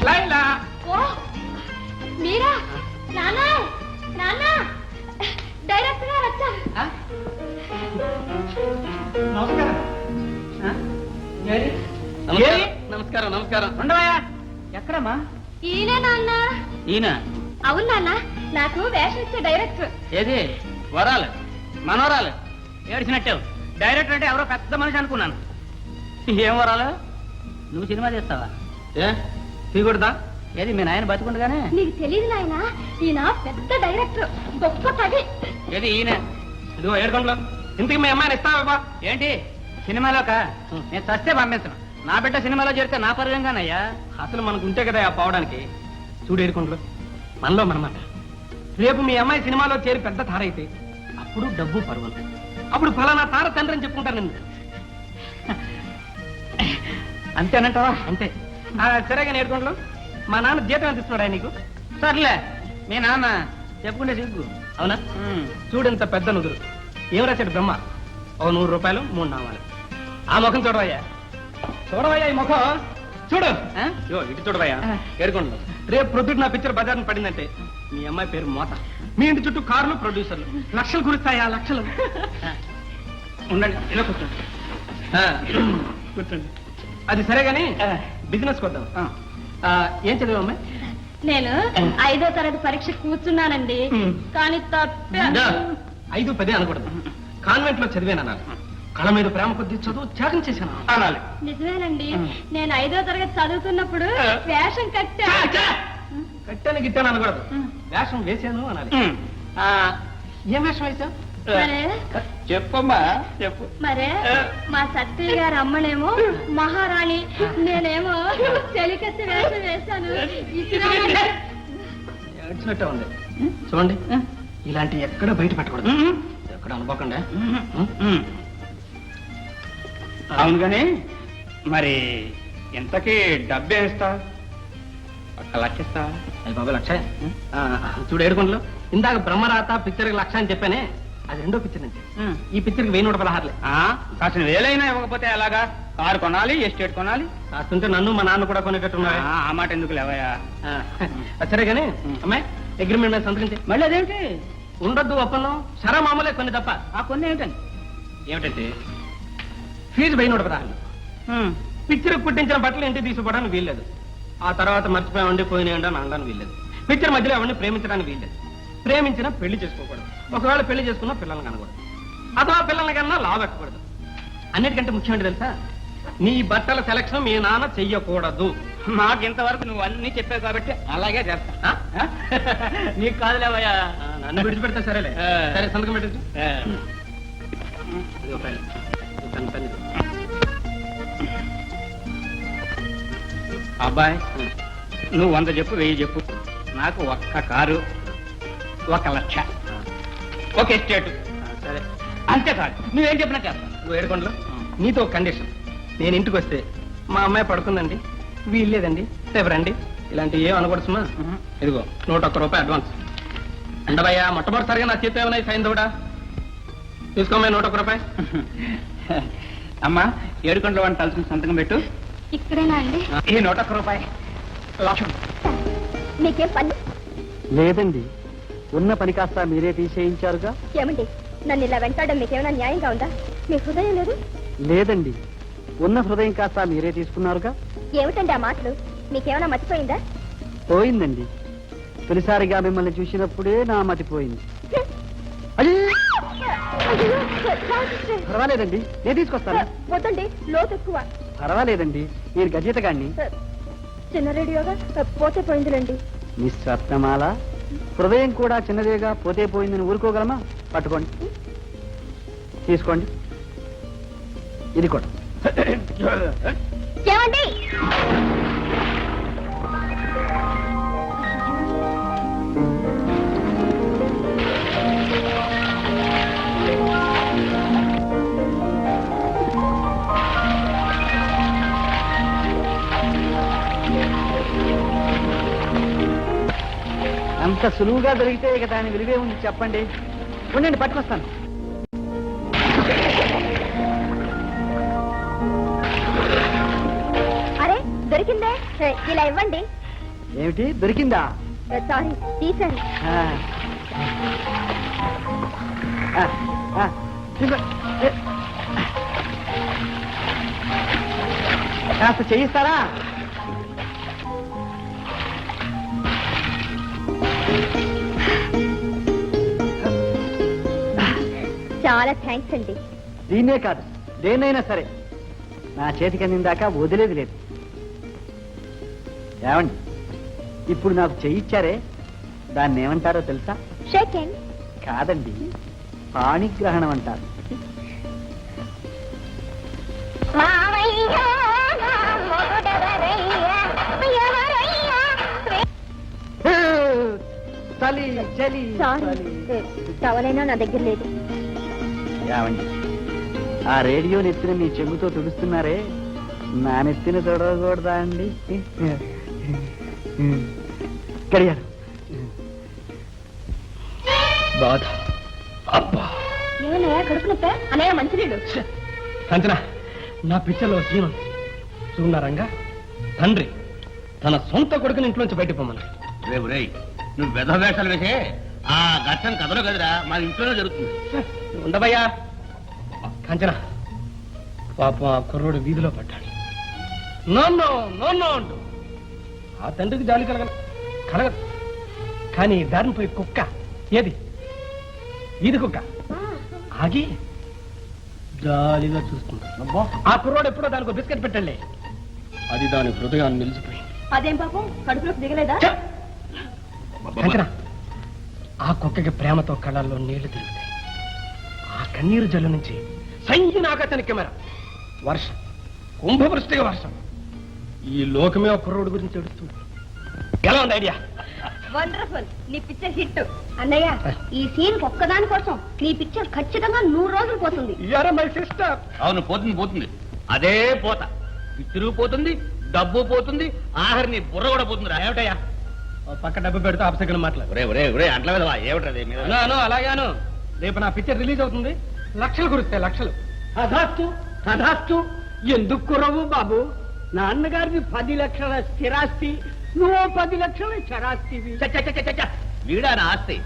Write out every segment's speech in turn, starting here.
లైలా ఓ మీరా నానా నానా డైరెక్ట్ గా వచ్చాను. నమస్కారం నమస్కారం. ఉండవయ్యా. ఎక్కడమ్మా? ఈయన నాన్న. ఈయన? అవును నాన్న, నాకు వేషం ఇచ్చే డైరెక్టర్. ఏది వరాలు మనోరాలు ఏడ్చినట్టే. డైరెక్టర్ అంటే ఎవరో పెద్ద మనిషి అనుకున్నాను. ఏం వరాలు? నువ్వు సినిమా చేస్తావా? ఏ తీయకూడదా? ఏది మీ నాయన బతుకుండగానే? నీకు తెలియదు నాయన, ఈయన పెద్ద డైరెక్టర్, గొప్ప కవి. ఏది ఈయన? ఇదిగో ఏడుకోండిలో. ఇంతకు మీ అమ్మాయిని ఇస్తావా? ఏంటి సినిమాలోక? నేను చస్తే పంపించను. నా బిడ్డ సినిమాలో చేరితే నా పర్యంగానయ్యా. అసలు మనకు ఉంటే కదా పోవడానికి. చూడు ఏడుకోండిలో, మనలో మనమాట. రేపు మీ అమ్మాయి సినిమాలో చేరి పెద్ద తార అయితే అప్పుడు డబ్బు పరువు, అప్పుడు ఫలానా తార తండ్రి అని చెప్పుకుంటాను నిన్ను. అంతేనంటావా? అంతే. సరేగా నేర్కొండలో మా నాన్న జీతం ఎంత ఇస్తున్నాడా నీకు? సర్లే, మీ నాన్న చెప్పుకుంటే సిగ్గు. అవునా? చూడంత పెద్ద నుదురు. ఏం రాశాడు బ్రహ్మ? ఓ 100 రూపాయలు 3 నామాలు. ఆ ముఖం చూడవయ్యా, చూడవయ్యా ఈ ముఖం చూడు. ఇటు చూడవయ్యా ఏడుకోండి. రేపు ప్రొద్దుట నా పిక్చర్ బజార్ని పడిందంటే మీ అమ్మాయి పేరు మోత. మీ ఇంటి చుట్టూ కార్లు, ప్రొడ్యూసర్లు. లక్షలు కురుస్తాయా లక్షలు. ఉండండి, ఇలా కూర్చోండి. కూర్చోండి. అది సరే గాని బిజినెస్ కొద్దాం. ఏం చదివా అమ్మాయి? నేను 5వ తరగతి పరీక్ష కూర్చున్నానండి, కానీ తప్పే. 5, 10 అనకూడదు. కాన్వెంట్ లో చదివానన్నారు. కళ మీద ప్రేమ కొద్ది చదువు త్యాగం చేశాను అనాలి. నిజమేనండి, నేను 5వ తరగతి చదువుతున్నప్పుడు వేషం కట్టాను గిట్టాను అనకూడదు. వేషం వేశాను అనాలి. ఏం వేషం వేశావు? చెప్పమ్మా చెప్పు. మరే మా సత్య గారు అమ్మనేమో మహారాణి, నేనేమో చెలికత్తి వేషం వేశాను. ఏడ్చినట్టే ఉంది. చూడండి, ఇలాంటి ఎక్కడ బయట పెట్టకూడదు. ఎక్కడ అనుకోకుండా. అవును గాని మరి ఇంతకీ డబ్బే ఇస్తా? 1 లక్ష ఇస్తా? అది బాబు 1 లక్ష. చూడు ఏడుకొండలో, ఇందాక బ్రహ్మరాత పిక్చర్ 1 లక్ష అని చెప్పానే, అది 2వ పిక్చర్ నుంచి. ఈ పిక్చర్కి 1116. కాసిన వేలైనా ఇవ్వకపోతే ఎలాగా? కారు కొనాలి, ఎస్టేట్ కొనాలి. కాస్తుంటే నన్ను మా నాన్న కూడా కొనేటట్టున్నా. ఆ మాట ఎందుకు లేవయ్యా? సరే గానీ అమ్మాయి అగ్రిమెంట్ మీద సంతకం. మళ్ళీ అదేమిటి? ఉండొద్దు ఒప్పందం. సరే మామూలే కొన్ని తప్ప. ఆ కొన్ని ఏమిటండి? ఏమిటంటే ఫీజు 1116. పిక్చర్ పుట్టించిన బట్టలు ఇంటికి తీసుకుపోవడానికి వీల్లేదు. ఆ తర్వాత మర్చిపోయామండి పోయినాయండి అని అనడానికి వీల్లేదు. పిక్చర్ మధ్యలో ఎవరిని ప్రేమించడానికి వీల్లేదు. ప్రేమించినా పెళ్లి చేసుకోకూడదు. ఒకవేళ పెళ్లి చేసుకున్నా పిల్లల్ని కనకూడదు. అథవా పిల్లల్ని కన్నా లావెక్కకూడదు. అన్నిటికంటే ముఖ్యమంటే తెలుసా, నీ బట్టల సెలక్షన్ మీ నాన్న చెయ్యకూడదు. నాకు ఇంతవరకు నువ్వు అన్ని చెప్పావు కాబట్టి అలాగే చేస్తా. నీకు కాదులేవయ్యా, నన్ను విడిచిపెడతా. సరేలే, సరే సంతకం పెట్టచ్చు. అబ్బాయి నువ్వు 100 చెప్పు, 1000 చెప్పు. నాకు 1 కారు, 1 లక్ష, 1 ఎస్టేట్. సరే అంతే సార్, నువ్వేం చెప్పినా చేస్తా. నువ్వు ఏడుకొండలో నీతో కండిషన్. నేను ఇంటికి వస్తే మా అమ్మాయి పడుకుందండి, వీల్లేదండి, రేపు రండి, ఇలాంటివి ఏం అనకూడదుమా? ఇదిగో 101 రూపాయి అడ్వాన్స్. ఉండవయ్యా, మొట్టమొదటిసారిగా నా చేతి ఏమన్నా సైన్ కూడా తీసుకోమా 101 రూపాయి. అమ్మా ఏడుకొండలో వాడిని తలుచుకుని సంతకం పెట్టు. ఇక్కడేనా అండి? ఈ 101 రూపాయి లక్షం. మీకేం పని లేదండి, ఉన్న పని కాస్త మీరే తీసేయించారుగా. ఏమండి, నన్ను ఇలా వెంటాడడం మీకేమైనా న్యాయంగా ఉందా? మీ హృదయం లేదు? లేదండి, ఉన్న హృదయం కాస్త మీరే తీసుకున్నారుగా. ఏమిటండి ఆ మాటలు? మీకేమైనా మర్చిపోయిందా? పోయిందండి, తొలిసారిగా మిమ్మల్ని చూసినప్పుడే నా మతిపోయింది. పర్వాలేదండి, నేను తీసుకొస్తాను. వద్దండి, లోతు ఎక్కువ. పర్వాలేదండి, నేను గజేతగాడిని. చిన్న రేడియోగా పోతే పోయిందిలేండి. మిస్ రత్నమాల, హృదయం కూడా చిన్నదేగా పోతే పోయిందని ఊరుకోగలమా? పట్టుకోండి, తీసుకోండి. ఇది కూడా. ఏమండి? అంత సులువుగా దొరికితే ఇక దాని విలువే ఉంది చెప్పండి. ఉండండి, పట్టుకొస్తాను. అరే దొరికిందే ఇలా ఇవ్వండి. ఏమిటి దొరికిందా? సారీ, తీసాను. ఆ. ఆ, ఆ, ఇదిగో. కాస్త చేయిస్తారా? చాలా థ్యాంక్స్ అండి. దీన్నే కాదు, దేన్నైనా సరే నా చేతికి అందిందాక వదిలేది లేదు. ఏమండి, ఇప్పుడు నాకు చేయిచ్చారే, దాన్ని ఏమంటారో తెలుసా? Shake hand. కాదండి, పాణిగ్రహణం అంటారు. చలి చలి సారీ, టవలైనా నా దగ్గర లేదు. ఏమండి, ఆ రేడియో నెత్తిన మీ చెంగుతో తుడుస్తున్నారే, నా నెత్తిన తొడవకూడదా అండి? గడియారు బాధ. అబ్బా ఏమన్నయ్యా కడుపు నొప్ప? అన్నయ్య మంచినీళ్ళు. కంచనా, నా పిక్చర్లో సీన్ చూడారంగా తండ్రి తన సొంత కొడుకుని ఇంట్లోంచి బయటకు పొమ్మన్నాడు. రేవు రేయ్, నువ్వు వెధ వేషాలు వేసే ఆ ఘట్టం కథలో కదరా, మన ఇంట్లోనే జరుగుతుంది. ఉండవయ్యా కంచనా, పాపం ఆ కుర్రోడు వీధిలో పడ్డాడు. నో అంటూ ఆ తండ్రికి జాలి కలగదు. కానీ దారిని పోయి కుక్క, ఏది వీధి కుక్క, ఆగి జాలిగా చూస్తుంది. ఆ కుర్రోడు ఎప్పుడో దానికి బిస్కెట్ పెట్టండి, అది దాని హృదయాన్ని నిలిచిపోయింది. అదేం పాపం, కడుపులోకి దిగలేదా? కంచనా, ఆ కుక్కకి ప్రేమతో కళ్ళల్లో నీళ్లు తిరుగుతాయి. ఆ కన్నీరు జల్లు నుంచి సంజీన ఆకాశానికి కెమెరా, వర్షం, కుంభవృష్టిగా వర్షం. ఈ లోకమే ఒక కుర్రోడు గురించి ఎడుస్తుంది. ఎలా ఉంది ఐడియా? వండర్ఫుల్, నీ పిక్చర్ హిట్. అన్నయ్య, ఈ సీన్ ఒక్కదాని కోసం నీ పిక్చర్ ఖచ్చితంగా 100 రోజులు పోతుంది. My sister. అవును, పోతుంది. అదే పోత, పిచ్చురు పోతుంది, డబ్బు పోతుంది, ఆఖరి నీ బుర్ర కూడా పోతుందిరా. ఏమిటయ్యా పక్క డబ్బు పెడితే అపసగన మాట్లాడు. ఒరే అంట్ల మీద ఏమిటది? అలాగాను, రేపు నా పిక్చర్ రిలీజ్ అవుతుంది, లక్షలు కురుస్తాయి, లక్షలు. తథాస్తు. ఎందుకు కురవు బాబు? నాన్నగారిది 10 లక్షల స్థిరాస్తి, నువ్వు 10 లక్షల చరాస్తివి. వీడా నా ఆస్తి?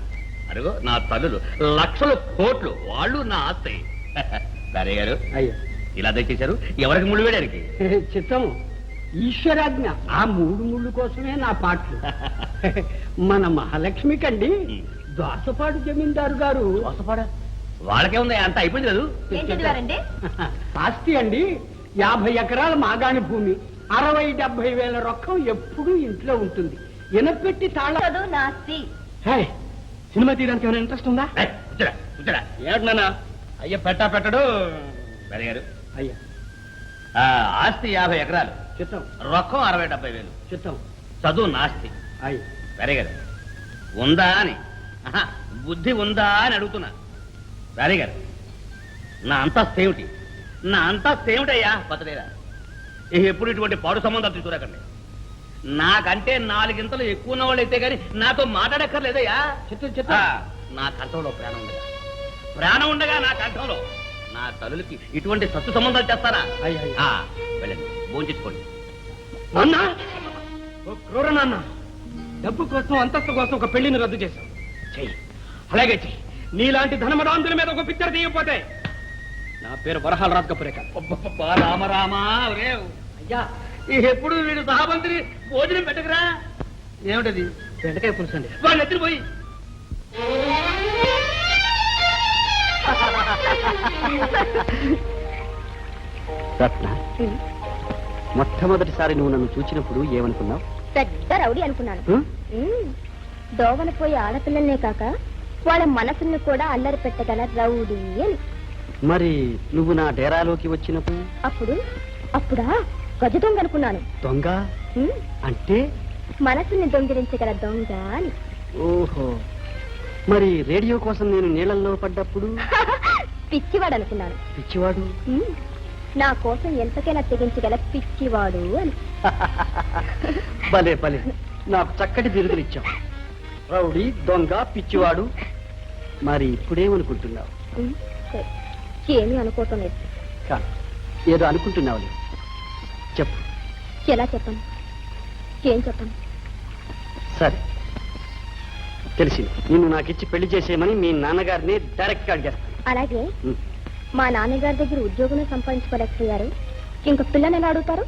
అడుగు, నా తల్లులు లక్షలు కోట్లు, వాళ్ళు నా ఆస్తి. సరే గారు, అయ్యా ఇలా తెచ్చేశారు, ఎవరికి ముళ్ళు వేయడానికి? చిత్తము, ఈశ్వరాజ్ఞ. ఆ 3 ముళ్ళు కోసమే నా పాటలు. మన మహాలక్ష్మి కండి దోసపాడు జమీందారు గారు. వాళ్ళకే ఉంది, అంత అయిపోయింది కదా. ఏం చదివారండి? ఆస్తి అండి 50 ఎకరాల మాగాణి భూమి, 60-70 వేల రొక్కం ఎప్పుడూ ఇంట్లో ఉంటుంది. ఎనపెట్టి తాళ. నాస్తి. సినిమా తీయడానికి ఏమైనా ఇంట్రెస్ట్ ఉందా? ఏమిటి నాన్న అయ్యా పెట్టడు. సరే గారు, అయ్యా ఆస్తి 50 ఎకరాలు, చిత్తం రొక్కం 60-70 వేలు, చిత్తం. చదువు నాస్తి. అయ్యా సరే గారు, ఉందా అని, బుద్ధి ఉందా అని అడుగుతున్నా. సరే గారు, నా అంతస్తు ఏమిటయ్యా? పతలేదా ఎప్పుడు ఇటువంటి పాడు సంబంధాలు తీసుకురాకండి. నాకంటే 4 గింతలు ఎక్కువ ఉన్న వాళ్ళు అయితే గాని నాతో మాట్లాడక్కర్లేదయ్యా. నా కంఠంలో ప్రాణం ఉండగా నా కంఠంలో నా తల్లులకి ఇటువంటి సత్తు సంబంధాలు చేస్తారా? వెళ్ళండి, భోంచుకోండి. నాన్న, డబ్బు కోసం, అంతస్తు కోసం ఒక పెళ్లిని రద్దు చేశాం. చెయ్యి, అలాగే చెయ్యి. నీలాంటి ధనమదాంతుల మీద ఒక పిక్చర్ తీయకపోతే నా పేరు వరహాల రాజ్ కపూరే కాదు. రామరామా అయ్యా, ఎప్పుడు వీడు సహాబంతిని భోజనం పెట్టకరా. ఏమిటది? బెండకాయ పులుసు అండి. వాళ్ళు ఎత్తిపోయి రత్న, మొట్టమొదటిసారి నువ్వు నన్ను చూచినప్పుడు ఏమనుకున్నావు? పెద్ద రౌడీ అనుకున్నాను. దోవన పోయి ఆడపిల్లల్నే కాక వాళ్ళ మనసుల్ని కూడా అల్లరి పెట్టగల రౌడీ అని. మరి నువ్వు నా డేరాలోకి వచ్చినప్పుడు? అప్పుడా గజ దొంగ అనుకున్నాను. దొంగ అంటే? మనసుని దొంగిలించగల దొంగ అని. ఓహో, మరి రేడియో కోసం నేను నీళ్ళల్లో పడ్డప్పుడు? పిచ్చివాడు అనుకున్నాను. పిచ్చివాడు? నా కోసం ఎంతకైనా తెగించగల పిచ్చివాడు అని. భలే భలే, నాకు చక్కటి బిరుదులిచ్చావు. రౌడీ, దొంగ, పిచ్చివాడు. మరి ఇప్పుడేమనుకుంటున్నావు? ఏమీ అనుకోవటం లేదు. ఏదో అనుకుంటున్నావు. చెప్పు, ఎలా చెప్పను? ఏం చెప్పను? సరే తెలిసింది. నిన్ను నాకు ఇచ్చి పెళ్లి చేసేయమని మీ నాన్నగారిని డైరెక్ట్ గా అడిగేస్తాను. అలాగే మా నాన్నగారి దగ్గర ఉద్యోగం సంపాదించుకోలేకపోయారు, ఇంక పిల్లని ఎలా అడుగుతారు?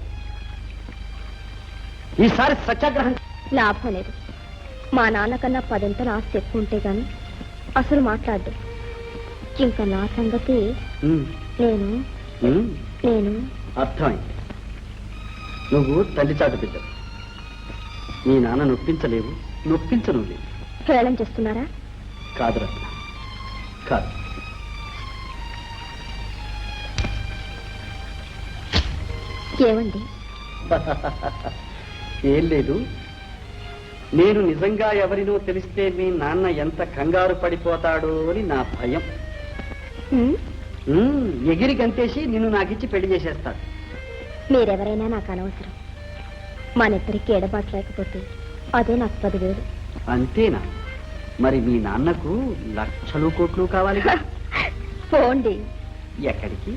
ఈసారి సత్యాగ్రహం లాభం లేదు. మా నాన్నకన్నా 10 ఆస్తి ఎక్కువ ఉంటే గాని అసలు మాట్లాడు. ఇంకా నా సంగతి నేను నేను అర్థమైంది. నువ్వు తల్లి చాటు బిడ్డ. నీ నాన్న నొప్పించలేవు, నొప్పించను లేవు. హేళన చేస్తున్నారా? కాదు రత్న, కాదు. ఏమండి? ఏం లేదు. నేను నిజంగా ఎవరినో తెలిస్తే మీ నాన్న ఎంత కంగారు పడిపోతాడో అని నా భయం. ఎగిరి గంతేసి నిన్ను నాకిచ్చి పెళ్లి చేసేస్తాడు. మీరెవరైనా నాకు అనవసరం. మనిద్దరికి ఎడబాటు లేకపోతే అదే నాకు 10,000. అంతేనా? మరి మీ నాన్నకు లక్షలు కోట్లు కావాలి. పోండి. ఎక్కడికి?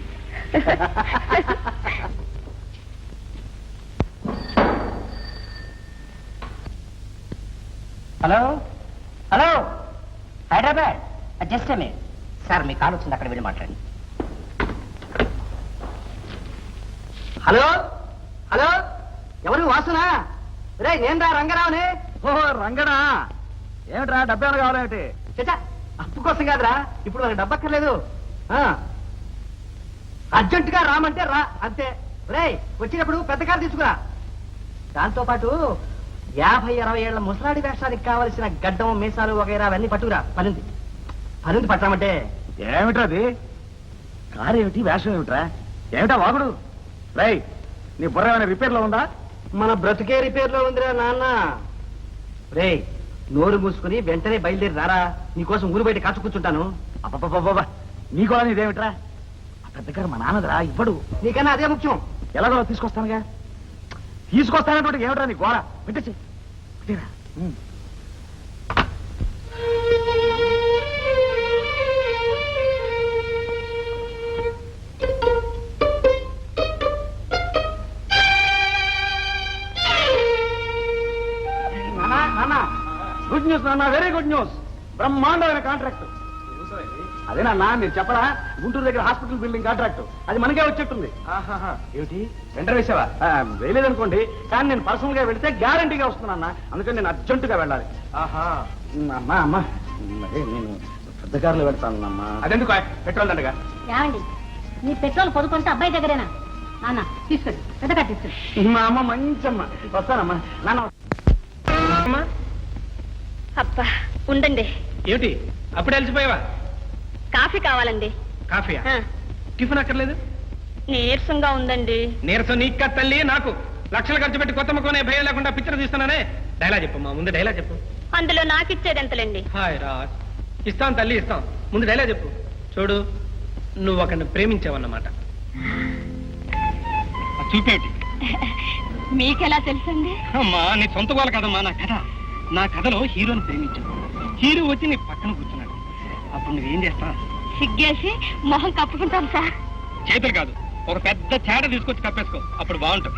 Hello hello, Hyderabad. Just sir, మీ కాల్ వచ్చింది, అక్కడ వెళ్ళి మాట్లాడండి. హలో హలో, ఎవరు? వాసునా? రే, నేను రా, రంగరావుని. ఓహో, రంగనా. ఏమిట్రా, డబ్బు ఏమైనా కావాలేమిటి? చచ్చా, అప్పు కోసం కాదురా, ఇప్పుడు మనకి డబ్బు అక్కర్లేదు. అర్జెంటుగా రామంటే రా, అంతే. రే, వచ్చినప్పుడు పెద్ద కారు తీసుకురా. దాంతోపాటు 50-60 ఏళ్ల ముసలాడి వేషానికి కావలసిన గడ్డం, మీసాలు వగైరా అవన్నీ పట్టుకురా. పనుంది పట్టామంటే. ఏమిట్రాది? కారు ఏమిటి, వేషం ఏమిట్రా? ఏమిటా వాగుడు? రై, నీ బుర్ర ఏమైనా రిపేర్ లో ఉందా? మన బ్రతుకే రిపేర్ లో ఉందిరా నాన్న. రే, నోరు మూసుకుని వెంటనే బయలుదేరి రారా, నీకోసం ఊరు బయట కాచు కూర్చుంటాను. అబ్బబ్బబ్బబ్బా, నీ కూడా నీదేమిట్రా? ఆ పెద్ద గారు మా నాన్నదిరా, ఇవ్వడు. నీకన్నా అదే ముఖ్యం. ఎలాగో తీసుకొస్తానుగా. తీసుకొస్తానంటే ఏమిట్రా నీ గోడ? పెట్టేసి గుడ్ న్యూస్ నాన్న, వెరీ గుడ్ న్యూస్. బ్రహ్మాండమైన కాంట్రాక్ట్. అదేనా మీరు చెప్పరా? గుంటూరు దగ్గర హాస్పిటల్ బిల్డింగ్ కాంట్రాక్ట్, అది మనకే వచ్చేట్టుంది. ఏమిటి, వెంటనే వేసావా? వేయలేదనుకోండి, కానీ నేను పర్సనల్ గా వెళితే గ్యారంటీగా వస్తున్నా. అందుకని నేను అర్జెంటుగా వెళ్ళాలి. అమ్మా అమ్మా, నేను పెద్ద కారులో వెళ్తాను అమ్మా. అదెందుకు, పెట్రోల్ దండగా. ఏమండి, మీ పెట్రోల్ పొదుకుంటే అబ్బాయి దగ్గరేనా? నాన్న తీసుకెళ్ళి, పెద్దగా తీసుకెళ్ళి. మా అమ్మ మంచమ్మ. వస్తానమ్మా. నాన్న అబ్బా, ఉండండి. ఏమిటి, అప్పుడే అలసిపోయావా? కాఫీ కావాలండి. కాఫీయా? ఆ, టిఫిన్ అక్కర్లేదు? నీరసంగా ఉందండి. నీరసం నీకు తల్లి, నాకు లక్షలు ఖర్చు పెట్టి కొత్త ముఖం భయం లేకుండా పిక్చర్ తీస్తున్నానే. డైలాగ్ చెప్పమ్మా, ముందు డైలాగ్ చెప్పు. అందులో నాకిచ్చేది ఎంతలండి? హాయ్ రాజ్, ఇస్తాం తల్లి ఇస్తాం. ముందు డైలాగ్ చెప్పు. చూడు, నువ్వు ఒకరిని ప్రేమించావన్నమాట. చూపేటి? మీకెలా తెలుసండి? అమ్మా, నీ సొంత వాళ్ళ కదమ్మా నా కథ. నా కథలో హీరోని ప్రేమించావు, హీరో వచ్చి నీ పక్కన కూర్చున్నాడు. అప్పుడు నువ్వేం చేస్తా? సిగ్గేసి మొహం కప్పుకుంటాం సార్. చేతులు కాదు, ఒక పెద్ద చేట తీసుకొచ్చి కప్పేసుకో, అప్పుడు బాగుంటుంది.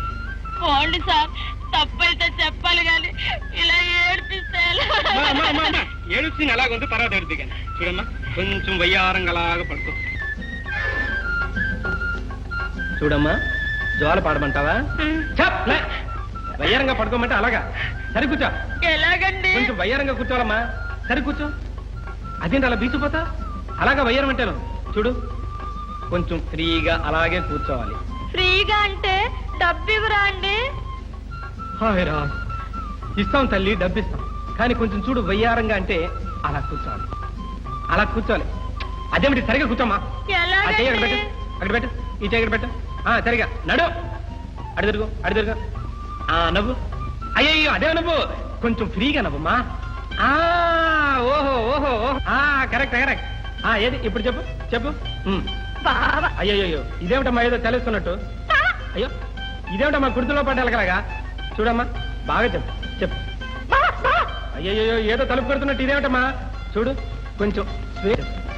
పోండి సార్, తప్పైతే చెప్పాలి కానీ ఇలా ఏడిపిస్తే ఏడుస్తుంది ఎలాగుంది, తర్వాత ఏడుద్ది కానీ. చూడమ్మా, కొంచెం వయ్యారంగలాగా పడుకో. చూడమ్మా, జోల పాడమంటావా? వయ్యారంగా పడుకోమంటే అలాగా. సరి కూర్చో. ఎలాగండి? కొంచెం వయ్యారంగా కూర్చోవాలమ్మా. సరి కూర్చో. అదేంటి అలా బీచిపోతా? అలాగా వయ్యారం అంటాను. చూడు, కొంచెం ఫ్రీగా అలాగే కూర్చోవాలి. ఫ్రీగా అంటే డబ్బు ఇవ్వరా అండి? హాయ్ రా, ఇస్తాం తల్లి, డబ్బిస్తాం. కానీ కొంచెం చూడు, వయ్యారంగా అంటే అలా కూర్చోవాలి, అలా కూర్చోవాలి. అదేమిటి, సరిగా కూర్చోమ్మా. ఆ చెయ్యి అక్కడ పెట్టు, అక్కడ పెట్టు, ఈ చెయ్యి అక్కడ పెట్టు. సరిగా నడు, అడి తిరుగు, అడి తిరుగు. నవ్వు. అయ్యో, అదే నవ్వు, కొంచెం ఫ్రీగా నవ్వమ్మా. ఓహో ఓహో ఓహో, కరెక్ట్ కరెక్ట్. ఏది ఇప్పుడు చెప్పు చెప్పు. అయ్యో, ఇదేమిటమ్మా ఏదో తెలుస్తున్నట్టు? అయ్యో, ఇదేమిటమ్మా కుర్తులో పడ్డాలకలాగా? చూడమ్మా, బాగా చెప్పు చెప్పు. అయ్యో, ఏదో తలుపు కొడుతున్నట్టు ఇదేమిటమ్మా? చూడు, కొంచెం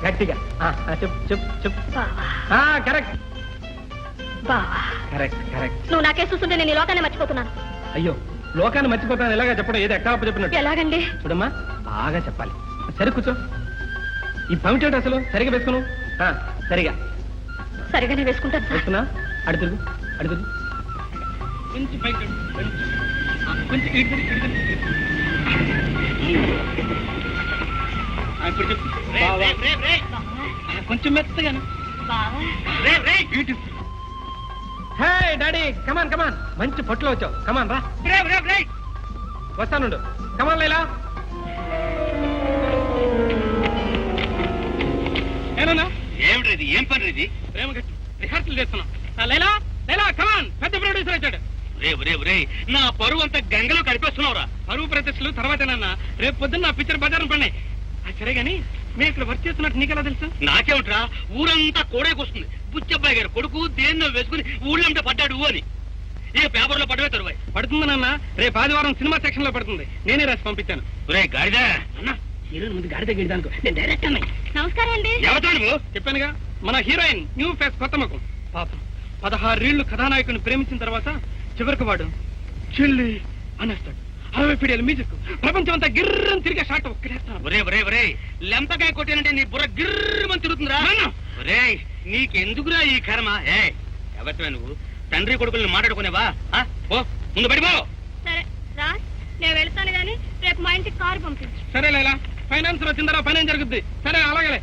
గట్టిగా చెప్పు చెప్పు చెప్పు. కరెక్ట్. బావా కరెక్ట్ కరెక్ట్. నువ్వు నాకే చూస్తుంటే నేను ఈ లోకాన్ని మర్చిపోతున్నాను. అయ్యో లోకాన్ని మర్చిపోతాను ఎలాగా చెప్పడం, ఏదో ఎక్కడ చెప్పినట్టు. ఎలాగండి? చూడమ్మా బాగా చెప్పాలి. సరే కూర్చో. ఈ పమిటేంటి అసలు సరిగా వేసుకును. సరిగా సరిగానే వేసుకుంటాను సార్. వేసుకున్నా. అడుగురు అడుగురు. కొంచెం పైకి కొంచెం ఇప్పుడు చెప్పు. కొంచెం మెత్తగాను. హే డాడీ కమాన్ కమాన్. మంచి పొట్టులో వచ్చావు. కమాన్ రా. వస్తానుండు. కమాన్ లైలా. ఏనా ఏమిటి ఏం పని ఇది? ప్రేమ గట్టి రిహార్సల్ చేస్తున్నాం. లైలా లైలా కమాన్. పెద్ద ప్రొడ్యూసర్ వచ్చాడు. రే నా పరువు అంతా గంగలో కలిపేస్తున్నావురా. పరువు ప్రతిష్టలు తర్వాతేనన్నా. రేపు పొద్దున్న నా పిక్చర్ బజారం పడినాయి. సరే గాని మేము ఇక్కడ వర్క్ చేస్తున్నట్టు నీకెలా తెలుసు? నాకేమిట్రా ఊరంతా కోడేకొస్తుంది. బుచ్చబ్బాయి గారు కొడుకు దేన్నో వేసుకుని ఊళ్ళంటే పడ్డాడు అని ఇక పేపర్లో పడవే తరువాయి. పడుతుంది నాన్న. రేపు ఆదివారం సినిమా సెక్షన్ లో పడుతుంది. నేనే రాసి పంపించాను. రే గాడిదా అన్న హీరోయిన్ ముందు గాడిద గెడిదానుకో. నేను డైరెక్ట్ అన్నాయి. నమస్కారం అండి. ఎవతా నువ్వు? చెప్పానుగా మన హీరోయిన్ న్యూ ఫేస్ కొత్త ముఖం. పాపం 16 ఏళ్లు కథానాయకుని ప్రేమించిన తర్వాత చివరికి వాడు చెల్లి అనేస్తాడు. 60 ఫీడియల మ్యూజిక్ ప్రపంచం అంతా గిర్రం తిరిగే షాట్ ఒక్కడేస్తాను. ఒరే లెంపకాయ కొట్టానంటే నీ బుర్ర గిర్రమని తిరుగుతుందిరా. రే నీకెందుకురా ఈ కర్మ? ఎవరివే నువ్వు? తండ్రి కొడుకుల్ని మాట్లాడుకునేవా? ఓ ముందు పడిపో. సరే రా, నేను వెళ్తాను గాని రేపు మా ఇంటికి కారు పంపించు. సరే లైలా. ఫైనాన్స్ వచ్చిందరా పని ఏం జరుగుద్ది. సరే అలాగే.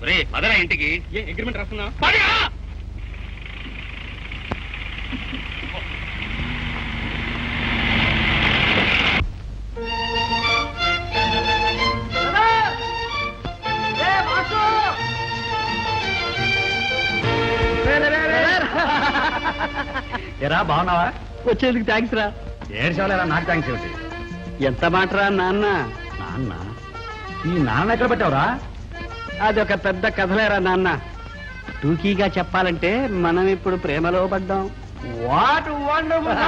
రే పదరా ఇంటికి. ఏ అగ్రిమెంట్ రాస్తున్నా? ఎరా బాగున్నావా? వచ్చేందుకు థ్యాంక్స్ రా. ఏడ్చేవాళ్ళరా నాకు థ్యాంక్స్ ఏమిటి? ఎంత మాటరా నాన్న. నాన్న ఈ నాన్న ఎక్కడ పెట్టావురా? అది ఒక పెద్ద కథలేరా నాన్న. టూకీగా చెప్పాలంటే మనం ఇప్పుడు ప్రేమలో పడ్డాం. What wonderful.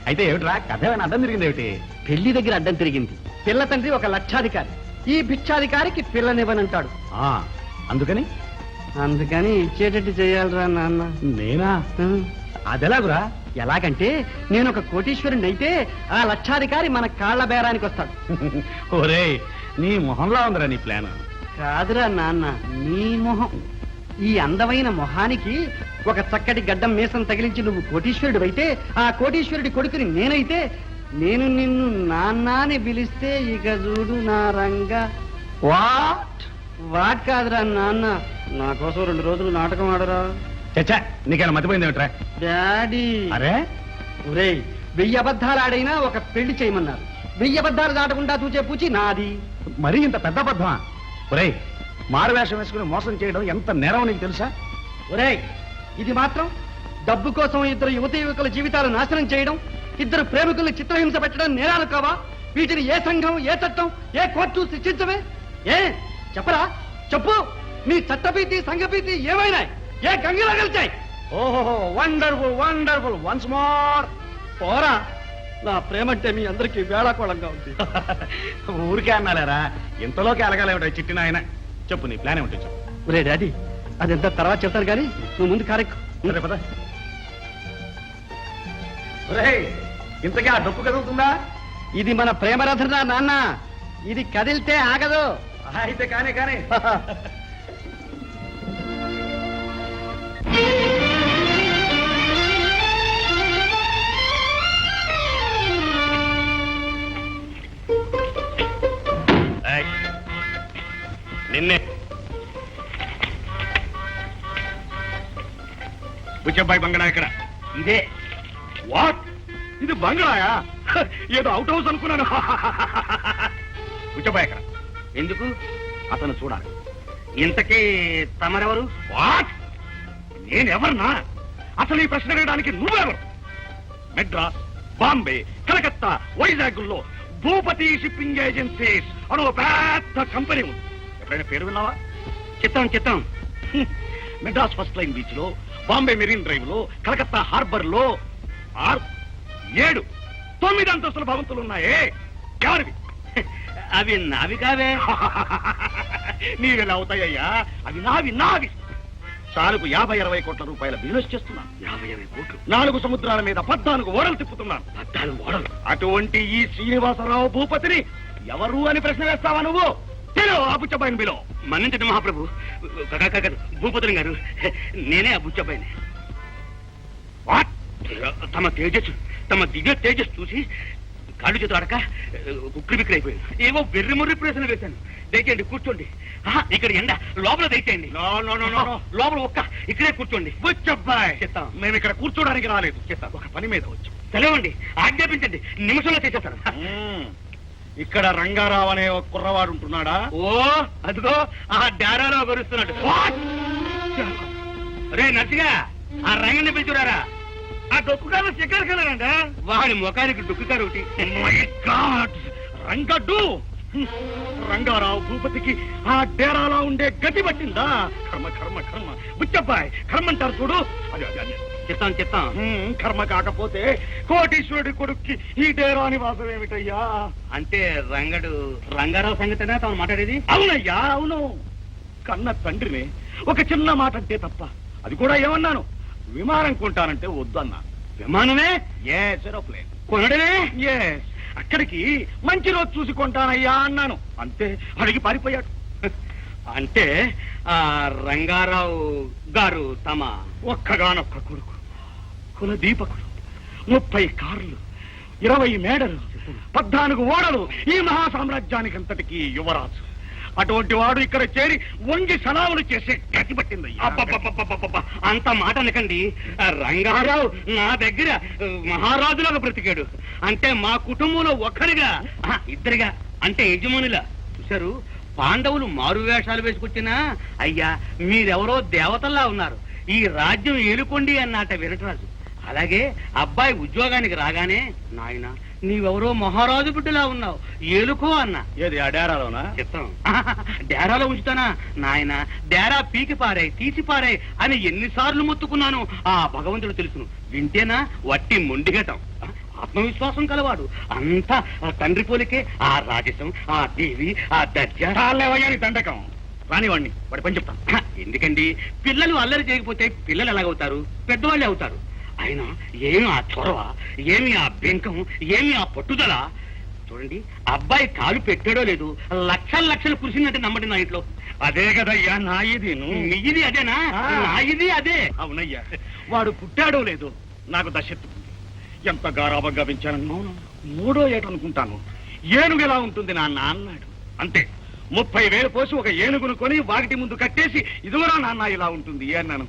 అయితే ఏమిట్రా కథ ఏమైనా అడ్డం తిరిగింది ఏమిటి? పెళ్లి దగ్గర అడ్డం తిరిగింది. పిల్ల తండ్రి ఒక లక్షాధికారి. ఈ భిక్షాధికారికి పిల్లనివ్వనంటాడు. అందుకని ఇచ్చేటట్టు చేయాలరా నాన్న. నేనా? అదెలాగురా? ఎలాగంటే నేను ఒక కోటీశ్వరుని అయితే ఆ లక్షాధికారి మన కాళ్ల బేరానికి వస్తాడు. ఒరే నీ మొహంలా ఉందిరా నీ ప్లాన్. కాదురా నాన్న, నీ మొహం. ఈ అందమైన మొహానికి ఒక చక్కటి గడ్డం మీసం తగిలించి నువ్వు కోటీశ్వరుడు అయితే, ఆ కోటీశ్వరుడి కొడుకుని నేనైతే, నేను నిన్ను నాన్నాని పిలిస్తే ఇక చూడు నా రంగా. వాట్ కాదురా నాన్న, నా కోసం 2 రోజులు నాటకం ఆడరా. చచ్చా నీకేనా మతిపోయింది ఏమిట్రా? డాడీ. అరే ఒరేయ్ 1000 అబద్ధాలు ఆడైనా ఒక పెళ్లి చేయమన్నారు. 1000 అబద్ధాలు దాటకుండా తూచే పూచి నాది. మరీ ఇంత పెద్ద అబద్ధమా? ఒరేయ్ మారువేషం వేసుకుని మోసం చేయడం ఎంత నేరం నీకు తెలుసా? ఒరేయ్ ఇది మాత్రం డబ్బు కోసం 2 యువత యువకుల జీవితాలు నాశనం చేయడం, 2 ప్రేమికుల్ని చిత్రహింస పెట్టడం నేరాలు కావా? వీటిని ఏ సంఘం, ఏ చట్టం, ఏ కోర్టు శిక్షించవే? ఏ చెప్పరా, చెప్పు. మీ చట్టభీతి సంఘభీతి ఏమైనా ఏ గంగలో కలిచాయి? ఓహో వండర్ఫుల్ వండర్ఫుల్. Once more. పోరా, నా ప్రేమంటే మీ అందరికీ వేళాకోళంగా ఉంది. ఊరికే అన్నాలేరా, ఇంతలోకి అలగాలేమిటో చిట్టిన ఆయన. చెప్పు నీ ప్లాన్ ఏమిటో చెప్పు. ఒరే డాడీ, అదంతా తర్వాత చెప్తాను కానీ నువ్వు ముందు కారెక్కు. సరే పద. ఒరేయ్ ఇంతకీ ఆ డొక్కు కదులుతుందా? ఇది మన ప్రేమరథన నాన్న, ఇది కదిలితే ఆగదు. అయితే కానీ కానీ. నిన్నే బుచ్చబ్బాయి బంగళా ఇక్కడ. ఇదే. వాట్? ఇది బంగ్లాయా? ఏదో అవుట్ హౌస్ అనుకున్నాను. బుచ్చబ్బాయి ఇక్కడ ఎందుకు? అతను చూడాలి. ఇంతకీ తమరెవరు? వాట్? నేనెవరన్నా? అసలు ఈ ప్రశ్న అడగడానికి నువ్వెవరు? మెడ్రాస్, బాంబే, కలకత్తా, వైజాగ్లో భూపతి షిప్పింగ్ ఏజెన్సీస్ అని ఒక పెద్ద కంపెనీ ఉంది. ఎప్పుడైనా పేరు విన్నావా? చిత్తం మెడ్రాస్ ఫస్ట్ లైన్ బీచ్ లో, బాంబే మెరీన్ డ్రైవ్ లో, కలకత్తా హార్బర్ లో 7, 9 అంతస్తుల భవంతులు ఉన్నాయే. ఎవరివి? అవి నావి కావే. నీవెలా అవుతాయ్యా? అవి నావి. చాలుకు 50-60 కోట్ల రూపాయల బిజినెస్ చేస్తున్నాను. 50 కోట్లు 4 సముద్రాల మీద 14 ఓడలు తిప్పుతున్నాను. 14 ఓడలు. అటువంటి ఈ శ్రీనివాసరావు భూపతిని ఎవరు అని ప్రశ్న వేస్తావా నువ్వు? తెలో ఆ బుచ్చబాయిని బిలో. మన్నించండి మహాప్రభు. భూపతులు గారు, నేనే ఆ బుచ్చబ్బాయిని. వాట్? తమ తేజస్సు, తమ దివ్య తేజస్సు చూసి కాళ్ళు చేతులు అడక ఉక్కిరి బిక్కిరి అయిపోయాను. ఏవో వెర్రి ముర్రి ప్రశ్న వేశాను. దయచేయండి, కూర్చోండి. ఇక్కడ ఎండ, లోపల దయచేయండి. లోపల ఒక్క ఇక్కడే కూర్చోండి. బుచ్చబ్బాయ్, చెప్తాం. మేము ఇక్కడ కూర్చోడానికి రాలేదు, చెప్తాం, ఒక పని మీద వచ్చాం. సెలవండి, ఆజ్ఞాపించండి, నిమిషంలో చేసేస్తాను. ఇక్కడ రంగారావు అనే ఒక కుర్రవాడు ఉంటున్నాడా? ఓ అదిగో ఆ డారాలో గరుస్తున్నాడు. రే నర్సిగా, ఆ రంగని పిలిచుడారా? ఆ డొక్కుకారు శిఖరికెళ్ళానండి. వాడి ముఖానికి డుక్కుకారు ఒకటి. రంగడ్డు రంగారావు భూపతికి ఆ డేరాలో ఉండే గతి పట్టిందా? కర్మ కర్మ కర్మ. బుచ్చబ్బాయ్, కర్మంటారు చూడు. చెప్తాం చెప్తాం. కర్మ కాకపోతే కోటీశ్వరుడి కొడుక్కి ఈ డేరా నివాసం ఏమిటయ్యా? అంటే రంగారావు సంగతేనా తాను మాట్లాడేది? అవునయ్యా, అవును. కన్న తండ్రిని ఒక చిన్న మాట అంటే తప్ప, అది కూడా ఏమన్నాను, విమానం కొంటానంటే వద్దన్నా. విమానమే? ఏరోప్లేన్ కొనడమే? అక్కడికి మంచి రోజు చూసి కొంటానయ్యా అన్నాను. అంతే, అడిగి పారిపోయాడు. అంటే ఆ రంగారావు గారు తమ ఒక్కగానొక్క కొడుకు, కులదీపకుడు, 30 కార్లు, 20 మేడలు, 14 ఓడలు, ఈ మహా సామ్రాజ్యానికి అంతటికీ యువరాజు. అటువంటి వాడు ఇక్కడ చేరి వంగి సలాములు చేసే గతి పట్టిందయ్యా. అంత మాట అనకండి. రంగారావు నా దగ్గర మహారాజులాగా బ్రతికాడు. అంటే మా కుటుంబంలో ఒక్కరిగా, ఇద్దరిగా, అంటే యజమానులా. చూశారు, పాండవులు మారు వేషాలు వేసుకొచ్చినా అయ్యా మీరెవరో దేవతల్లా ఉన్నారు, ఈ రాజ్యం ఏలుకోండి అన్నట విరటరాజు. అలాగే అబ్బాయి ఉద్యోగానికి రాగానే, నాయన నీవెవరో మహారాజు బిడ్డలా ఉన్నావు, ఏలుకో అన్న. ఏది ఆ డేరాలోనా? చెప్తాం. డేరాలో ఉంచుతానా నాయన? డేరా పీకి పారాయి, తీసి పారాయి అని ఎన్నిసార్లు మొత్తుకున్నాను. ఆ భగవంతుడు తెలుసును. వింటేనా వట్టి మొండిగటం. ఆత్మవిశ్వాసం కలవాడు. అంతా తండ్రి పోలికే. ఆ రాజసం, ఆ దేవి, ఆ దర్జా. దండకం రానివాడిని, వాడి పని చెప్తాను. ఎందుకండి, పిల్లలు అల్లరి చేయకపోతే పిల్లలు ఎలాగవుతారు? పెద్దవాళ్ళే అవుతారు. ఆయన ఏమి ఆ చొరవ, ఏమి ఆ బెంకం, ఏమి ఆ పట్టుదల. చూడండి, అబ్బాయి కాలు పెట్టాడో లేదు, లక్షలు కురిసిందంటే నమ్మండి నా ఇంట్లో. అదే కదయ్యా నా ఇది. ఇది అదేనా? నా ఇది అదే. అవునయ్యా, వాడు పుట్టాడో లేదు, నాకు దశెత్తుకుంది. ఎంత గారాబంగా పెంచాను. 3వ ఏట అనుకుంటాను. ఏనుగు ఎలా ఉంటుంది నాన్న అన్నాడు. అంతే, 30,000 పోసి ఒక ఏనుగును కొని వాకిటి ముందు కట్టేసి, ఇదిగోరా నాన్న ఇలా ఉంటుంది అన్నాను.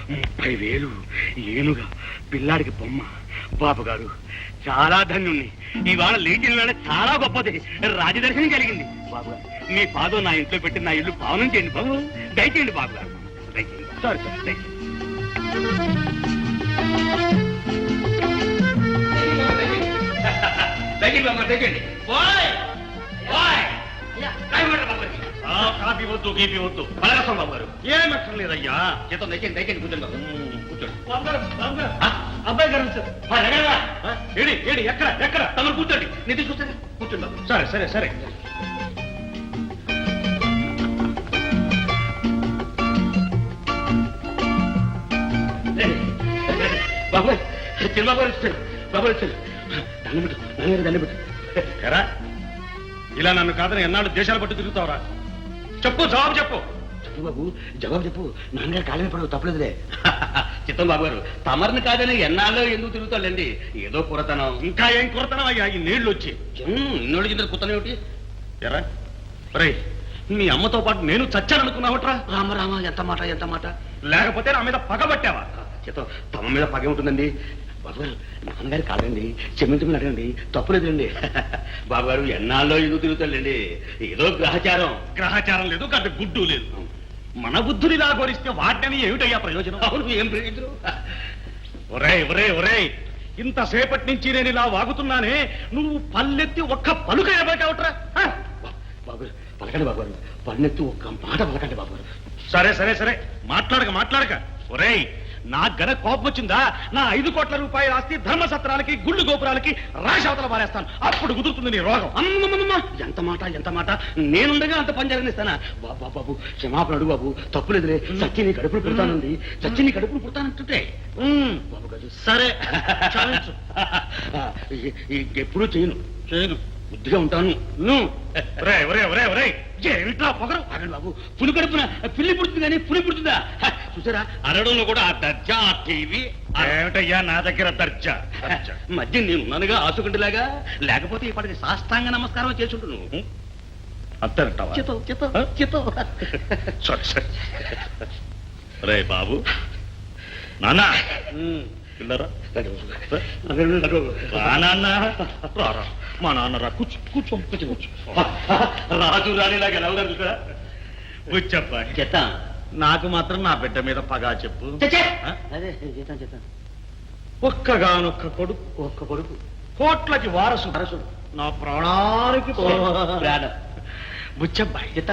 30,000 ఏనుగా పిల్లాడికి బొమ్మ. బాబు గారు చాలా ధన్యుణ్ణి. ఇవాళ లేచిన వేళ చాలా గొప్పది, రాజదర్శనం కలిగింది. బాబు గారు, మీ పాదం నా ఇంట్లో పెట్టి నా ఇల్లు పావనం చేయండి బాబు. దయచేయండి బాబు గారు, దయచేయండి. సరే సరే, దయచేయండి. దయచేయండి బాబు గారు, దయచేయండి. కాఫీ వద్దు, గీపీ వద్దు. బలరసం బాబు గారు. ఏం అక్కర్లేదయ్యా. లేదయ్యా. చేతం దయచేయండి, దయచేయండి. కూర్చోండి బాబు, కూర్చోండి. అబ్బాయి గారు ఏడి ఏడి, ఎక్కడ ఎక్కడ? తమరు కూర్చోండి, నేను తీసుకొస్తాను. కూర్చోండి బాబు. సరే సరే సరే. బాబు, చిన్నబాబు గారు వచ్చారు. బాబు వచ్చారు. దండం పెట్టు, దండం పెట్టు. ఎరా, ఇలా నన్ను కాదని ఎన్నాళ్ళు దేశాలు పట్టు తిరుగుతావురా? చెప్పు, జవాబు చెప్పు. చెప్పు బాబు, జవాబు చెప్పు. నాన్నగారు కాలేని పడవు, తప్పలేదులే. చిత్తం బాబు గారు, తమరిని కాదని ఎన్నాళ్ళు ఎందుకు తిరుగుతాడండి? ఏదో కురతనం. ఇంకా ఏం కొరతనం అయ్యా ఈ నీళ్లు వచ్చి? ఇన్నోడి కింద కుత్తనం ఏమిటి? ఎరా రే, మీ అమ్మతో పాటు నేను చచ్చాననుకున్నావట్రా? రామ రామ, ఎంత మాట, ఎంత మాట. లేకపోతే నా మీద పగబట్టావా? చిత్తం, తమ మీద పగే ఉంటుందండి. బాబు గారు, నాన్నగారు కాదండి, క్షమించమని అడగండి, తప్పులేదండి. బాబు గారు, ఎన్నాళ్ళలో ఎందుకు తిరుగుతాడండి? ఏదో గ్రహచారం. గ్రహచారం లేదు, కాదు గుడ్డు లేదు. మన బుద్ధుని లాగోరిస్తే వాటిని ఏమిటయ్యా ప్రయోజనం? అవును, ఏం ప్రయోజనం? ఒరే ఒరే ఒరే, ఇంతసేపటి నుంచి నేను ఇలా వాగుతున్నానే, నువ్వు పల్లెత్తి ఒక్క పలుక ఏబట్టావుట్రా? బాబు గారు, పలకండి బాబు గారు, పన్నెత్తి ఒక్క మాట పలకండి బాబు గారు. సరే సరే సరే, మాట్లాడక. ఒరేయ్, నాకు గన కోపం వచ్చిందా నా 5 కోట్ల రూపాయల ఆస్తి ధర్మసత్రాలకి గుళ్ళు గోపురాలకి రాశావతల మారేస్తాను. అప్పుడు కుదురుతుంది నీ రోగం. అమ్మమ్మమ్మ ఎంత మాట నేనుండగా అంత పని జరగనిస్తానా? బాబు క్షమాపణ అడుగు బాబు, తప్పులేదులే. సత్యని కడుపులు పుడతానంది, సత్యని కడుపులు పుడతానంటుంటే బాబు గారు సరే ఎప్పుడూ చేయను బుద్ధిగా ఉంటాను. ఏమిట్రా పొగరు? ఆగండి బాబు, పులి కడుపున పిల్లి పుడుతుంది కానీ పులి పుడుతుందా? చూసారా అరడంలో కూడా ఆ దర్జా టీవీ. ఏమిటయ్యా నా దగ్గర దర్జా? మధ్య నేనున్నానుగా ఆసుకుంటులాగా, లేకపోతే ఇప్పటికి సాష్టాంగ నమస్కారం చేసుంటున్నాను. అంతేనంటావా? రే బాబు, నాన్న పిల్లరా, నాన్న మా నాన్న రా, కూర్చో. రాజు రాణిలాగా ఎలా ఉన్నారు చూసారా? కూర్చోబ్బా. చెత్త నాకు మాత్రం నా బిడ్డ మీద పగా చెప్పు. అదే చెత్త ఒక్కగానొక్క కొడుకు కోట్లకి వారసుడు నా ప్రాణానికి బుచ్చబ్బాయి. చెత్త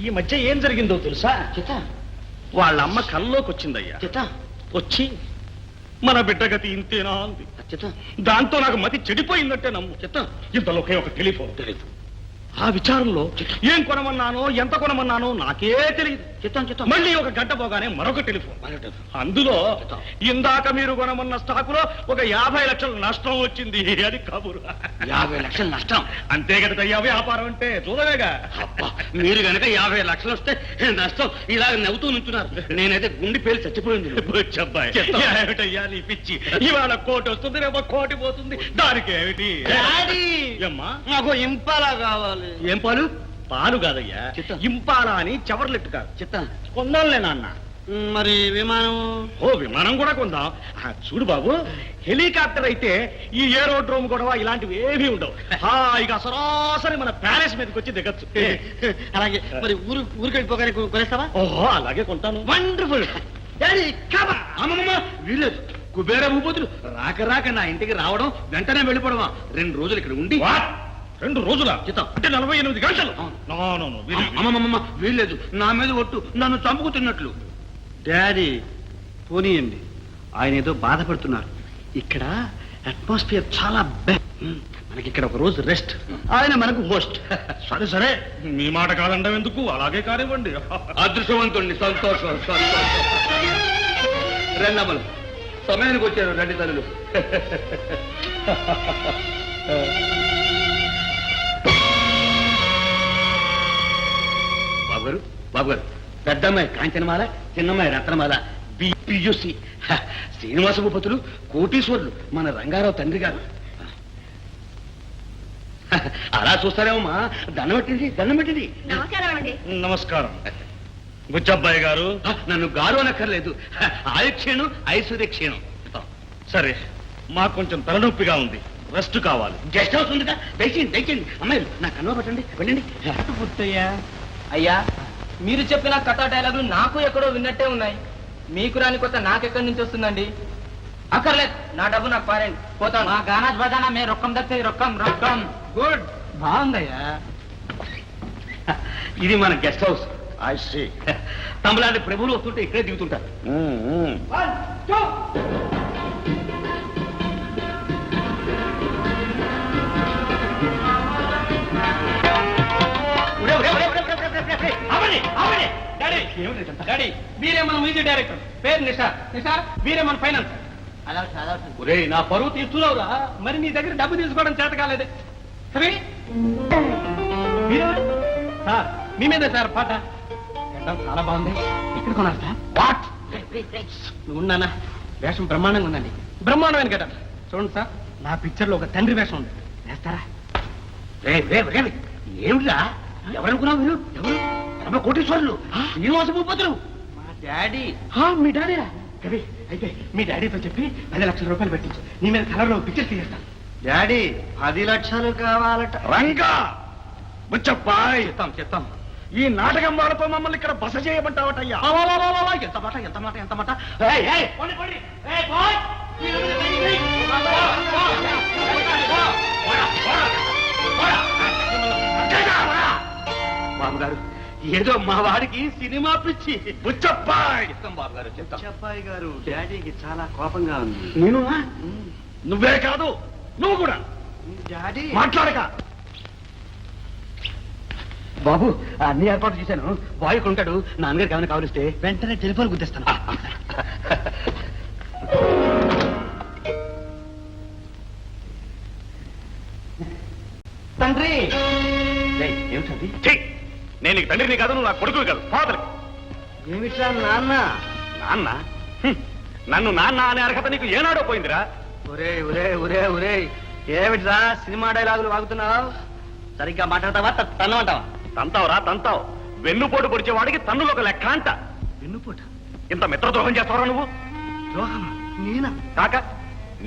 ఈ మధ్య ఏం జరిగిందో తెలుసా? చెత్త వాళ్ళ అమ్మ కల్లోకి వచ్చిందయ్యా. చెత్త వచ్చి మన బిడ్డ గతి ఇంతేనా అంది. చెత్త దాంతో నాకు మతి చెడిపోయిందంటే నమ్ము. చెత్త ఇంతలోకే ఒక టెలిఫోన్. ఆ విచారంలో ఏం కొనమన్నానో ఎంత కొనమన్నానో నాకే తెలియదు. చెత్త మళ్ళీ ఒక గంట పోగానే మరొక టెలిఫోన్. అందులో ఇందాక మీరు కొనమన్న స్టాకులో ఒక 50 లక్షల నష్టం వచ్చింది అని కబురు. 50 లక్షల నష్టం? అంతే కదయ్యా వ్యాపారం అంటే, చూడవేగా. మీరు కనుక 50 లక్షలు వస్తే నష్టం ఇలాగ నవ్వుతూ నుంచున్నారు. నేనైతే గుండె పేరు చచ్చిపోయింది. ఏమిటయ్యా నీ పిచ్చి? ఇవాళ కోటి వస్తుంది, రేపు కోటి పోతుంది, దానికి ఏమిటి? అమ్మా నాకు ఇంపాలా కావాలి. ఏం పాలు? పాలు కాదయ్యా, ఇంపాలా అని చవర్లెట్టు కాదు. చెత్త కొందాంలే నాన్న. మరి విమానం? విమానం కూడా కొందాం. చూడు బాబు, హెలికాప్టర్ అయితే ఈ ఏరోడ్రోమ్ గొడవ ఇలాంటివి ఏమీ ఉండవు. ఇక సరాసరి మన ప్యాలెస్ మీదకి వచ్చి దిగచ్చు. అలాగే. మరి ఊరికి వెళ్ళిపోగానే కొనేస్తావా? ఓహో, అలాగే కొంటాను. వండర్ఫుల్. అమ్మమ్మ వీల్లేదు. కుబేర భూపతులు రాక నా ఇంటికి రావడం, వెంటనే వెళ్ళిపోవడమా? 2 రోజులు ఇక్కడ ఉండి. 2 రోజులా? చిత్తం అంటే 48 గంటలు. అమ్మమ్మ వీల్లేదు. నా మీద ఒట్టు, నన్ను చంపుకుతున్నట్లు. డాడీ పోనీయండి, ఆయన ఏదో బాధపడుతున్నారు. ఇక్కడ అట్మాస్ఫియర్ చాలా మనకి ఇక్కడ ఒక రోజు రెస్ట్, ఆయన మనకు హోస్ట్. సరే మీ మాట కాదండం ఎందుకు, అలాగే కానివ్వండి. అదృష్టవంతుణ్ణి. సంతోషం. రెండమ్మలు సమయానికి వచ్చారు. రండి తల్లులు. బాబు గారు పెద్దమ్మాయి కాంచనమాల, చిన్నమ్మాయి రత్నమాల, బిపియుసి శ్రీనివాస భూపతులు కోటీశ్వరులు, మన రంగారావు తండ్రి గారు. అలా చూస్తారేమమ్మా. దండం పెట్టింది. నమస్కారం. బుచ్చబ్బాయి గారు. నన్ను గారు అనక్కర్లేదు. ఆయుక్షేణం ఐశ్వర్యక్షేణం. సరే, మాకు కొంచెం తలనొప్పిగా ఉంది, రెస్ట్ కావాలి. గెస్ట్ హౌస్ ఉందిగా, దయచేయండి. అమ్మాయిలు నా కన్నువ పట్టండి, వెళ్ళండి. అయ్యా, మీరు చెప్పిన కథా డైలాగులు నాకు ఎక్కడో విన్నట్టే ఉన్నాయి. మీకు రాని కొత్త నాకెక్కడి నుంచి వస్తుందండి? అక్కర్లేదు, నా డబ్బు నాకు పారండి, పోతాను. మా గానా బదానా మే రొక్కం దక్కే రొక్కం. గుడ్, బాగుందయ్యా. ఇది మన గెస్ట్ హౌస్. I see. తమలాంటి ప్రభువులు వస్తుంటే ఇక్కడే దిగుతుంటారు. డాడీ, వీరే మన మ్యూజిక్ డైరెక్టర్, పేరు నిషార్. వీరే మన ఫైనాన్స్. ఒరే, నా పరువు తీస్తున్నావురా. మరి నీ దగ్గర డబ్బు తీసుకోవడం చేత కాలేదే. సార్, మీ మీదే సార్ పాట. చాలా బాగుంది. ఎక్కడ కొన్నారు సార్? వాట్? నువ్వు ఉన్నానా? వేషం బ్రహ్మాండంగా ఉందండి. బ్రహ్మాండమైన కదా. చూడండి సార్, నా పిక్చర్ లో ఒక తండ్రి వేషం ఉంది, వేస్తారా? ఏమిటా? ఎవరనుకున్నావు మీరు? ఎవరు? కోటీశ్వరులు, శ్రీనివాస భూపతులు. మా డాడీ. మీ డాడీరా? కవి, అయితే మీ డాడీతో చెప్పి 10 లక్షల రూపాయలు పెట్టించు, నీ మీద కలర్లో పిక్చర్ తీస్తాను. డాడీ 10 లక్షలు కావాలట. రంగా, బుచ్చబ్బాయి, చెప్తాం. ఈ నాటకం వాళ్ళతో మమ్మల్ని ఇక్కడ బస చేయమంటావటయ్యా. ఎంత మాట. బాబు గారు, ఏదో మా వాడికి సినిమా పిచ్చి. బుచ్చబ్బాయ్ చెప్తాం బాబు గారు, చెప్తాం. చెప్పాయి గారు డాడీకి చాలా కోపంగా ఉంది. నేను నువ్వే కాదు నువ్వు కూడా డాడీ మాట్లాడక. బాబు అన్ని ఏర్పాటు చేశాను. బాయ్ ఇక్కడ ఉంటాడు. నాన్నగారికి ఏమైనా కావలిస్తే వెంటనే టెలిఫోన్ గుద్దేస్తాను. తండ్రి ఏమిటది? ఛీ! నేను నీకు తండ్రిని కాదు, నువ్వు నా కొడుకువి కాదు, ఫాదర్. ఏమిట్రా నాన్న? నాన్న హ్మ్. నన్ను నాన్న అనే అర్హత నీకు ఏనాడో పోయిందిరా. ఒరే ఒరే ఒరే ఒరే ఏమిట్రా సినిమా డైలాగులు వాగుతున్నావు? సరిగ్గా మాట్లాడతావా తన్నమంటావా? తంతావురా తంతావు. వెన్నుపోటు పొడిచే వాడికి తన్నులు ఒక లెక్క అంట. వెన్నుపోట ఇంత మిత్రద్రోహం చేస్తావరా నువ్వు? ద్రోహమా? నేనా? కాక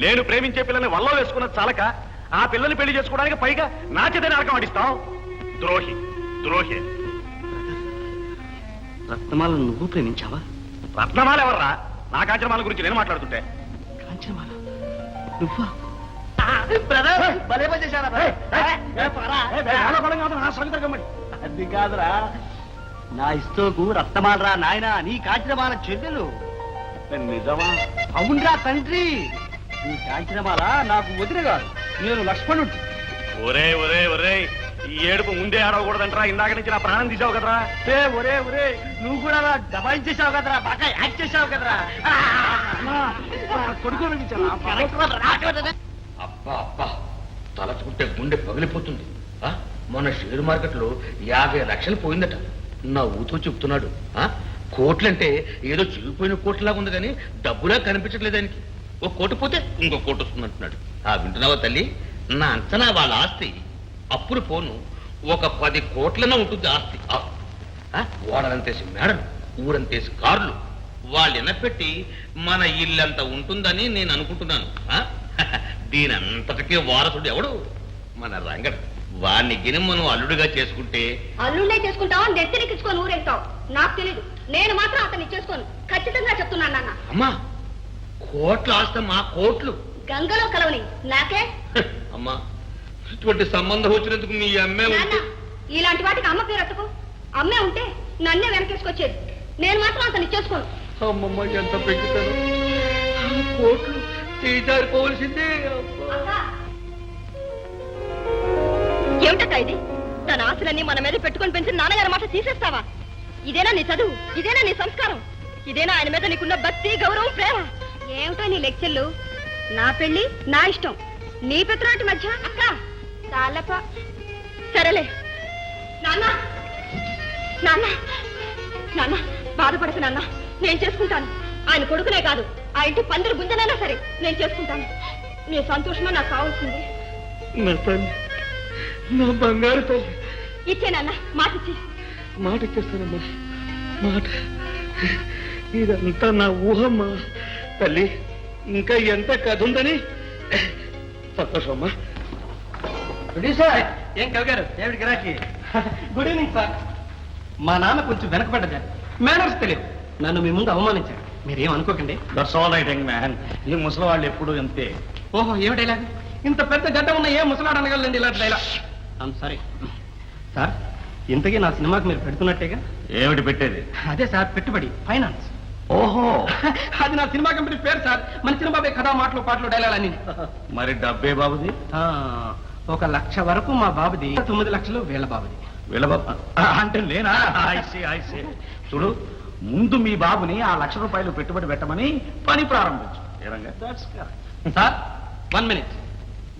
నేను ప్రేమించే పిల్లని వల్ల వేసుకున్నది చాలక ఆ పిల్లని పెళ్లి చేసుకోవడానికి పైగా నా చేతనే అరకం ఆడిస్తావు. ద్రోహి ద్రోహి. రత్నమాలను నువ్వు ప్రేమించావా? రత్నమాల ఎవర్రా? నా కాంచనమాల గురించి నేను మాట్లాడుతుంటే. కాంచనమాల నువ్వా? భలే పని చేశారా? అది కాదురా, నా ఇస్తోకు రత్నమాలరా నాయన, నీ కాంచనమాల చెల్లెలు. నిజమా? అవునరా తండ్రి, నీ కాంచనమాల నాకు వదిన కాదు, నేను లక్ష్మణుడు. ఒరే ఒరే ఒరే ఈ ఏడుపు ముందే ఆడవకూడదంటరా. ఇందాక నుంచి నా ప్రాణం తీసావు కదరా. ఒరే ఒరే నువ్వు కూడా దబాయించేసావు కదరా, బాగా యాక్ట్ చేసావు కదరా. కొడుకు అబ్బా అబ్బా, తలచుకుంటే గుండె పగిలిపోతుంది. మన షేర్ మార్కెట్ లో 50 లక్షలు పోయిందట. నా ఊతో చెప్తున్నాడు. కోట్లంటే ఏదో చిరిగిపోయిన కోట్లాగా ఉంది కానీ డబ్బులా కనిపించట్లేదు ఆయనకి. ఒక కోటి పోతే ఇంకో కోటి వస్తుంది అంటున్నాడు. వింటున్నావా తల్లి? నా అంచనా వాళ్ళ ఆస్తి అప్పుడు పోను ఒక 10 కోట్లనే ఉంటుంది ఆస్తి. ఓడలంతేసి మేడలు, ఊరంతేసి కార్లు, వాళ్ళు ఎనపెట్టి మన ఇల్లంత ఉంటుందని నేను అనుకుంటున్నాను. దీని అంతటికీ వారసుడు ఎవడు? మన రంగడు. వాణ్ణి గిని మనం అల్లుడిగా చేసుకుంటే. అల్లుళ్ళే చేసుకుంటావా, నెత్తిరికించుకొని ఊరేస్తావు? నాకు తెలీదు. నేను మాత్రం అతన్ని చేసుకోను, ఖచ్చితంగా చెప్తున్నాను నాన్న. అమ్మా, కోట్ల ఆస్తి మా కోట్లు గంగలో కలవని నాకే. అమ్మా, ఇటువంటి సంబంధం వచ్చినందుకు మీ అమ్మే నాన్న, ఇలాంటి వాటికి అమ్మ పేరు ఎత్తకు. అమ్మే ఉంటే నన్నే వెనకేసుకొచ్చేది. నేను మాత్రం అతన్ని చేసుకోను. అమ్మమ్మ ఎంత పెంచుతాను. కోట్లు తీజారిపోవలసిందే. ఏమిటక్క ఇది? తన ఆశలన్నీ మన మీద పెట్టుకొని పెంచిన నాన్నగారి మాట తీసేస్తావా? ఇదేనా నీ చదువు? ఇదేనా నీ సంస్కారం? ఇదేనా ఆయన మీద నీకున్న భక్తి, గౌరవం, ప్రేమ? ఏమిటో నీ లెక్చర్లు? నా పెళ్లి నా ఇష్టం, నీ పెత్తనాటి మధ్య అక్క చాలప. సరేలే నాన్న, నాన్న, నాన్న బాధపడకు నాన్న, నేను చేసుకుంటాను. ఆయన కొడుకునే కాదు, ఆ ఇంటి పందిరి గుంజనైనా సరే నేను చేసుకుంటాను. నీ సంతోషమే నాకు కావాల్సింది. నా తల్లి, నా బంగారు తల్లి. ఇచ్చే నాన్న, మాట ఇచ్చి. మాట ఇచ్చేస్తానమ్మా, మాట. ఇదంతా నా ఊహమ్మా. తల్లి, ఇంకా ఎంత కథ ఉందని. సంతోషమ్మా. ఏం కవి గారు, ఏమిటి గిరాకీ? Good evening sir. మా నాన్న కొంచెం వెనకబడ్డదా, మేనర్స్ తెలియదు, నన్ను మీ ముందు అవమానించాడు. మీరేం అనుకోకండి. That's all right young man. ఈ ముసలి వాళ్ళు ఎప్పుడు అంతే. ఓహో, ఏమిటి ఇలాగ? ఇంత పెద్ద గడ్డ ఉన్న ఏ ముసలాడు అనగలండి ఇలాంటి డైలాగ్. I'm sorry sir. ఇంతకీ నా సినిమాకి మీరు పెడుతున్నట్టేగా? ఏమిటి పెట్టేది? అదే సార్, పెట్టుబడి, ఫైనాన్స్. ఓహో, అది నా సినిమా కంపెనీ పేరు సార్. మన సినిమా కథా, మాటలు, పాటలు, డైలాగ్ అన్ని. మరి డబ్బే బాబుది? 1 లక్ష వరకు మా బాబుది, 9 లక్షలు వీళ్ళ బాబుది. వీళ్ళ బాబు అంటే నేనా? ఐసీ. చూడు, ముందు మీ బాబుని ఆ 1 లక్ష రూపాయలు పెట్టుబడి పెట్టమని పని ప్రారంభించు. Sir 1 minute.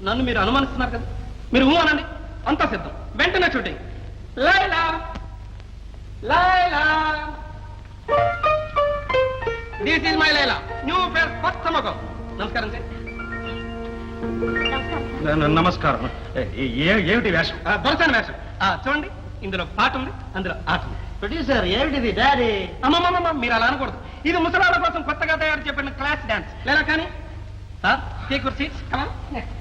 నన్ను మీరు అనుమానిస్తున్నారు కదా, మీరు అనండి, అంతా సిద్ధం. వెంటనే shooting. Laila Laila, this is my Laila, new fair, కొత్త ముఖం. నమస్కారం సార్. నమస్కారం. ఏమిటి వేషం? దొరసాని వేషం. చూడండి, ఇందులో పాట ఉంది, అందులో ఆట ఉంది. ప్రొడ్యూసర్ ఏమిటిది డాడీ? అమ్మమ్మ, మీరు అలా అనకూడదు. ఇది ముసలాళ్ళ కోసం కొత్తగా తయారు చెప్పిన క్లాస్ డాన్స్. లేదా కానీ sir, take your seats. Come on.